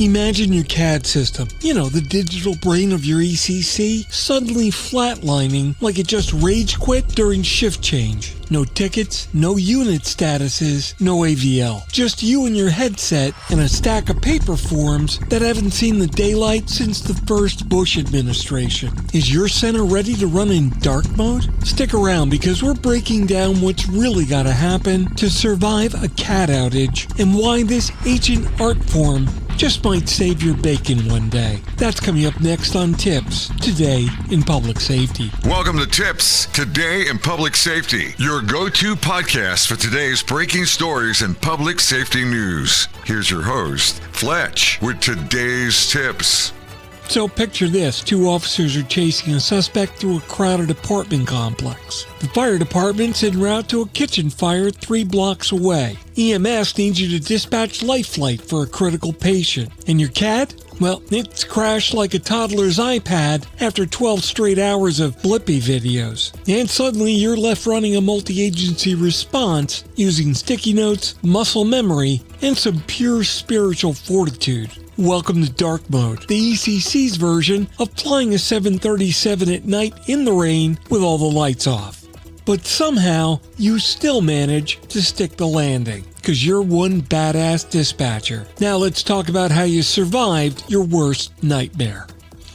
Imagine your CAD system, the digital brain of your ECC, suddenly flatlining like it just rage quit during shift change. No tickets, no unit statuses, no AVL. Just you and your headset and a stack of paper forms that haven't seen the daylight since the first Bush administration. Is your center ready to run in dark mode? Stick around because we're breaking down what's really gotta happen to survive a CAD outage and why this ancient art form just might save your bacon one day. That's coming up next on TiPS, Today in Public Safety. Welcome to TiPS, Today in Public Safety, your go-to podcast for today's breaking stories and public safety news. Here's your host, Fletch, with today's tips. So picture this, 2 officers are chasing a suspect through a crowded apartment complex. The fire department's en route to a kitchen fire 3 blocks away. EMS needs you to dispatch life flight for a critical patient. And your CAD? Well, it's crashed like a toddler's iPad after 12 straight hours of Blippi videos. And suddenly you're left running a multi-agency response using sticky notes, muscle memory, and some pure spiritual fortitude. Welcome to Dark Mode, the ECC's version of flying a 737 at night in the rain with all the lights off. But somehow, you still manage to stick the landing, because you're one badass dispatcher. Now let's talk about how you survived your worst nightmare.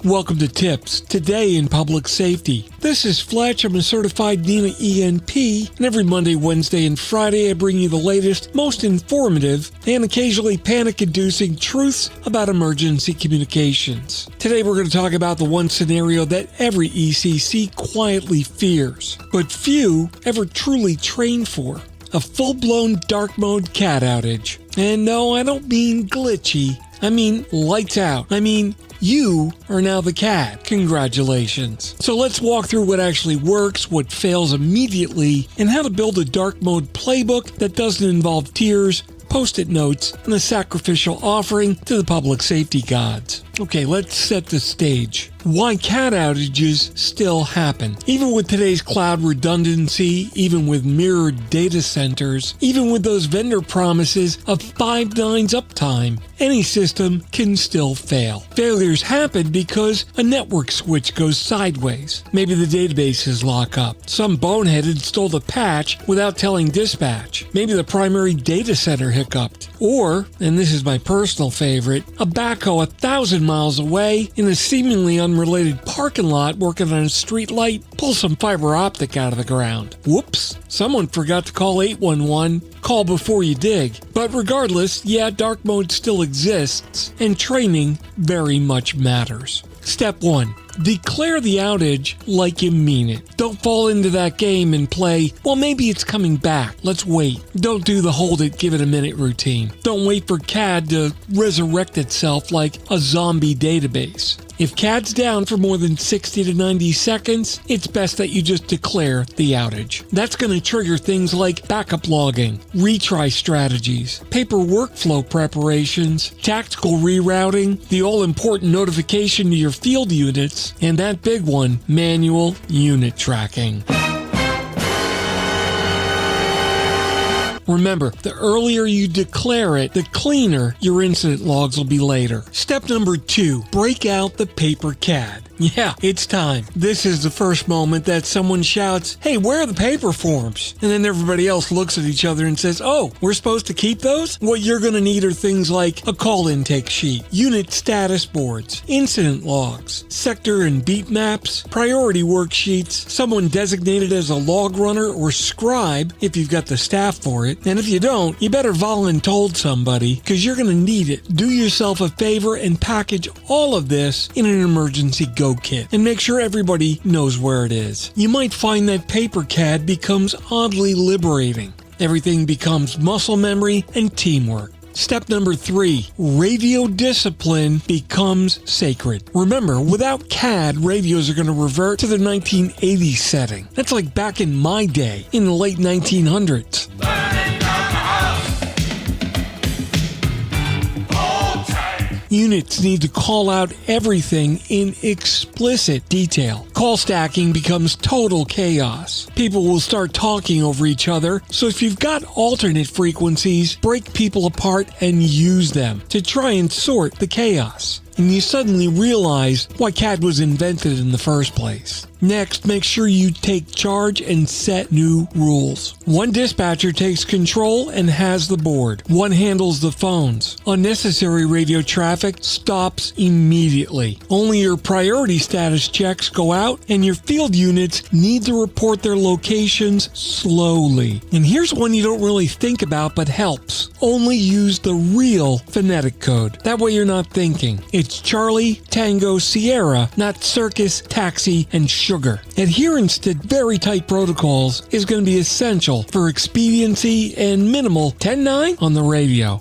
Welcome to TiPS, Today in Public Safety. This is Fletch. I'm a certified NEMA ENP, and every Monday, Wednesday, and Friday I bring you the latest, most informative, and occasionally panic-inducing truths about emergency communications. Today we're going to talk about the one scenario that every ECC quietly fears, but few ever truly train for. A full-blown dark mode CAD outage. And no, I don't mean glitchy. I mean lights out. I mean you are now the CAD. Congratulations. So let's walk through what actually works, what fails immediately, and how to build a dark mode playbook that doesn't involve tears, post-it notes, and a sacrificial offering to the public safety gods. Okay, let's set the stage. Why CAD outages still happen. Even with today's cloud redundancy, even with mirrored data centers, even with those vendor promises of 5 nines uptime, any system can still fail. Failures happen because a network switch goes sideways. Maybe the databases lock up. Some bonehead installed a patch without telling dispatch. Maybe the primary data center hiccuped. Or, and this is my personal favorite, a backhoe 1,000 miles away in a seemingly unrelated parking lot working on a street light pulls some fiber optic out of the ground. Whoops, someone forgot to call 811. Call before you dig. But regardless, yeah, dark mode still exists, and training very much matters. Step 1. Declare the outage like you mean it. Don't fall into that game and play, well, maybe it's coming back. Let's wait. Don't do the hold it, give it a minute routine. Don't wait for CAD to resurrect itself like a zombie database. If CAD's down for more than 60 to 90 seconds, it's best that you just declare the outage. That's going to trigger things like backup logging, retry strategies, paper workflow preparations, tactical rerouting, the all-important notification to your field units, and that big one, manual unit tracking. Remember, the earlier you declare it, the cleaner your incident logs will be later. Step number 2, break out the paper CAD. Yeah, it's time. This is the first moment that someone shouts, "Hey, where are the paper forms?" And then everybody else looks at each other and says, "Oh, we're supposed to keep those?" What you're going to need are things like a call intake sheet, unit status boards, incident logs, sector and beat maps, priority worksheets, someone designated as a log runner or scribe if you've got the staff for it. And if you don't, you better voluntold somebody because you're going to need it. Do yourself a favor and package all of this in an emergency go kit and make sure everybody knows where it is. You might find that paper CAD becomes oddly liberating. Everything becomes muscle memory and teamwork. Step number 3, radio discipline becomes sacred. Remember, without CAD, radios are going to revert to the 1980s setting. That's like back in my day, in the late 1900s. Units need to call out everything in explicit detail. Call Call stacking becomes total chaos. People will start talking over each other, so if you've got alternate frequencies, break people apart and use them to try and sort the chaos. And you suddenly realize why CAD was invented in the first place. Next, make sure you take charge and set new rules. One dispatcher takes control and has the board. One handles the phones. Unnecessary radio traffic stops immediately. Only your priority status checks go out, and your field units need to report their locations slowly. And here's one you don't really think about but helps. Only use the real phonetic code. That way you're not thinking. It's Charlie, Tango, Sierra, not circus, taxi, and sugar. Adherence to very tight protocols is going to be essential for expediency and minimal 10-9 on the radio.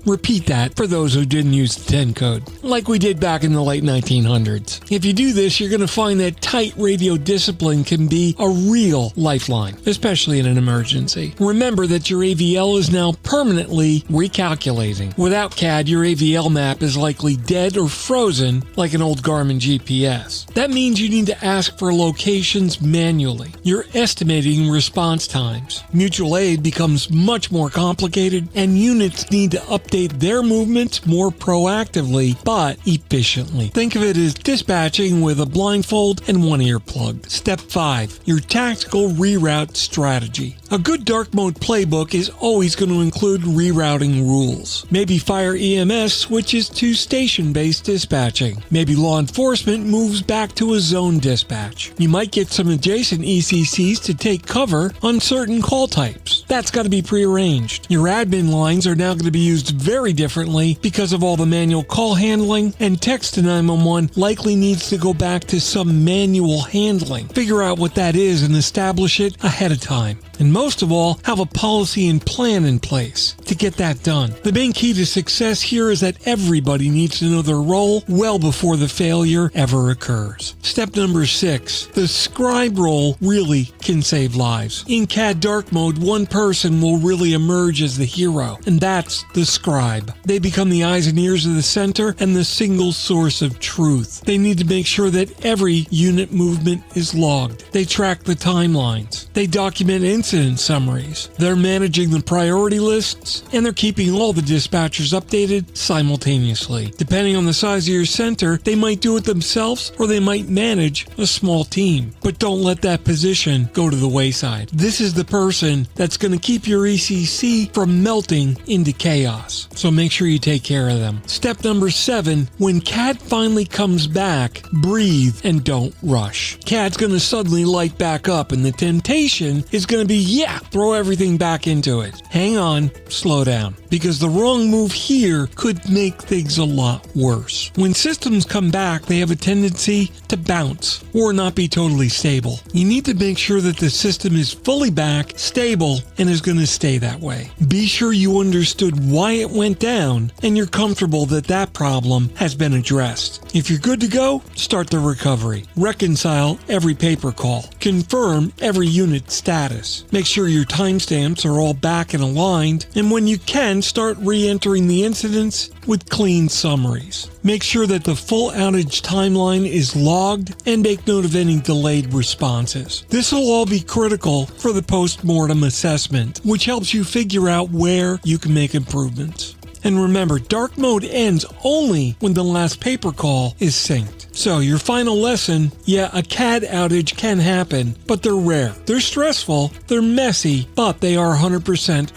Repeat that for those who didn't use the 10 code, like we did back in the late 1900s. If you do this, you're going to find that tight radio discipline can be a real lifeline, especially in an emergency. Remember that your AVL is now permanently recalculating. Without CAD, your AVL map is likely dead or frozen like an old Garmin GPS. That means you need to ask for locations manually. You're estimating response times. Mutual aid becomes much more complicated, and units need to update their movements more proactively but efficiently. Think of it as dispatching with a blindfold and one ear plugged. Step 5. Your tactical reroute strategy. A good dark mode playbook is always going to include rerouting rules. Maybe fire EMS switches to station-based dispatching. Maybe law enforcement moves back to a zone dispatch. You might get some adjacent ECCs to take cover on certain call types. That's got to be prearranged. Your admin lines are now going to be used very differently because of all the manual call handling, and text to 911 likely needs to go back to some manual handling. Figure out what that is and establish it ahead of time. And most of all, have a policy and plan in place to get that done. The main key to success here is that everybody needs to know their role well before the failure ever occurs. Step number 6. The scribe role really can save lives. In CAD Dark Mode, one person will really emerge as the hero, and that's the scribe. They become the eyes and ears of the center and the single source of truth. They need to make sure that every unit movement is logged. They track the timelines. They document incident summaries. They're managing the priority lists, and they're keeping all the dispatchers updated simultaneously. Depending on the size of your center, they might do it themselves or they might manage a small team. But don't let that position go to the wayside. This is the person that's going to keep your ECC from melting into chaos. So make sure you take care of them. Step number 7, when CAD finally comes back, breathe and don't rush. CAD's going to suddenly light back up, and the temptation is going to be, throw everything back into it. Hang on, slow down, because the wrong move here could make things a lot worse. When systems come back, they have a tendency to bounce or not be totally stable. You need to make sure that the system is fully back, stable, and is going to stay that way. Be sure you understood why it went down, and you're comfortable that that problem has been addressed. If you're good to go, start the recovery. Reconcile every paper call. Confirm every unit status. Make sure your timestamps are all back and aligned, and when you can, start re-entering the incidents with clean summaries. Make sure that the full outage timeline is logged, and make note of any delayed responses. This will all be critical for the post-mortem assessment, which helps you figure out where you can make improvements. And remember, dark mode ends only when the last paper call is synced. So your final lesson, a CAD outage can happen, but they're rare. They're stressful, they're messy, but they are 100%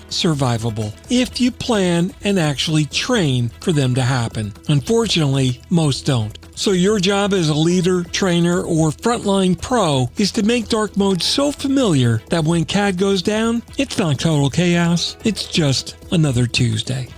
survivable if you plan and actually train for them to happen. Unfortunately, most don't. So your job as a leader, trainer, or frontline pro is to make dark mode so familiar that when CAD goes down, it's not total chaos, it's just another Tuesday.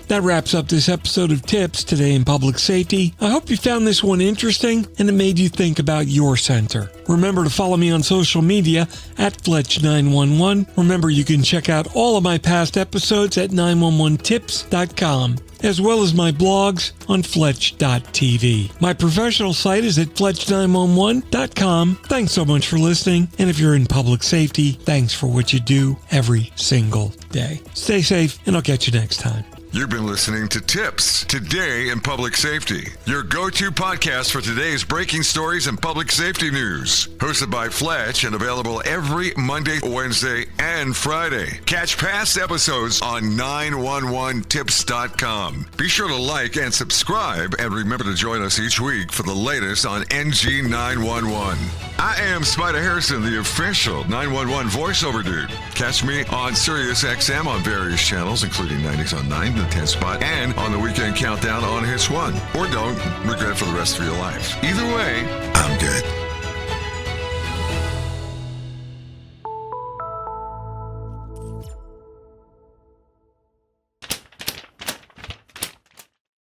That wraps up this episode of TiPS Today in Public Safety. I hope you found this one interesting and it made you think about your center. Remember to follow me on social media at Fletch911. Remember, you can check out all of my past episodes at 911tips.com, as well as my blogs on Fletch.tv. My professional site is at Fletch911.com. Thanks so much for listening, and if you're in public safety, thanks for what you do every single day. Stay safe, and I'll catch you next time. You've been listening to TiPS, Today in Public Safety, your go-to podcast for today's breaking stories and public safety news. Hosted by Fletch and available every Monday, Wednesday, and Friday. Catch past episodes on 911tips.com. Be sure to like and subscribe, and remember to join us each week for the latest on NG 911. I am Spider Harrison, the official 911 voiceover dude. Catch me on Sirius XM on various channels, including 90s on 9, the 10 spot, and on the Weekend Countdown on Hits 1. Or don't regret it for the rest of your life. Either way, I'm good.